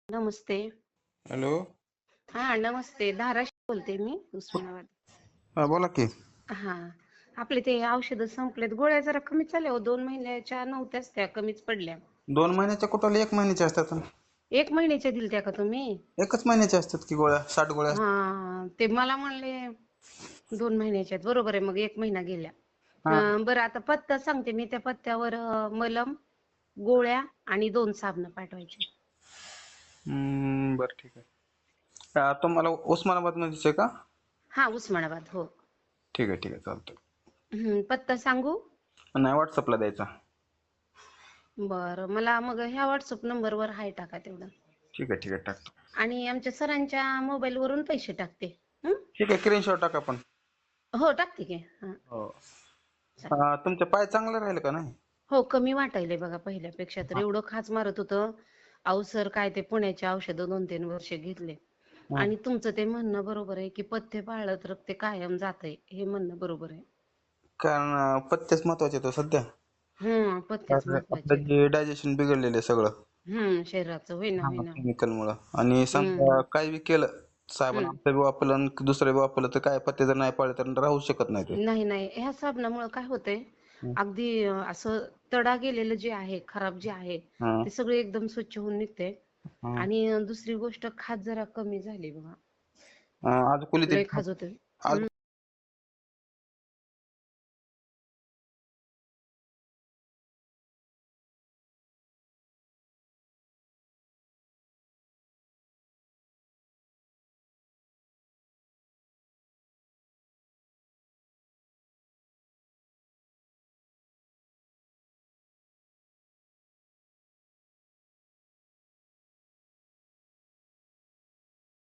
नमस्ते. Hello. हा नमस्ते. धाराशिव बोलते मी, उस्मानाबाद. हा बोला की. हा. आपले ते औषधं संपलेत. गोळ्या जरा कमी चालल्या हो. 2 महिन्याच्या नव्हत्याच, त्या कमीच पडल्या. 2 महिन्याच्या कुठं 1 महिन्याच्या असतात. 1 महिन्याच्या दिलत्या का तुम्ही? 1च महिन्याच्या असतात की गोळ्या, 60 गोळ्या असतात. हा, ते मला म्हणले 2 महिन्याच्या आहेत. बरोबर आहे, मग 1 महिना गेल्या. हा. बरं, आता पत्ता सांगते मी. त्या पत्त्यावर मलम, गोळ्या आणि 2 साबण पाठवायचे. बरं ठीक आहे. तुम्हाला उस्मानाबाद मध्येच आहे का? हा, उस्मानाबाद. हो. ठीक आहे ठीक आहे चालतंय. पत्ता सांगू? नाही, व्हॉट्सअपला द्यायचा. बरं, मला मग ह्या व्हॉट्सअप नंबरवर हाय टाका तेवढं. ठीक आहे टाकतो. आणि आमच्या सरांच्या मोबाईल वरून पैसे टाकते. हं? ठीक आहे, स्क्रीनशॉट टाका पण. हो, टाकते की. हा, हो. चालेल. तुमचे पाय चांगले राहिले का नाही? हो, कमी वाटायले बघा पहिल्यापेक्षा. तर हा. एवढं खाज मारत होतं. अहो सर, काय ते पुण्याचे औषधं 2-3 वर्ष घेतले. हा. आणि तुमचं ते म्हणणं बरोबर आहे की पथ्य पाळलं तर ते कायम जातंय, हे म्हणणं बरोबर आहे. कारण पथ्यच महत्वाचे तो सध्या. पथ्यच कारण महत्वाचे. आपलं जे डायजेशन बिघडलेलं आहे सगळं. शरीराचं. होय ना, होय ना. केमिकल मुळे. आणि हम्म समजा काही बी केलं, साबण हम्म आपलं बी वापरलं आणि दुसरं बी वापरलं, तर काय पथ्य जर नाही पाळलं तर राहू शकत नाही ते. नाही नाही, ह्या साबणामुळे काय होतंय, अगदी असं तडा गेलेलं जे आहे, खराब जे आहे, हा. ते सगळे एकदम स्वच्छ होऊन निघते. हा. आणि दुसरी गोष्ट, खाज जरा कमी झाली बघा. आज कुली ते लय खाज होते. आज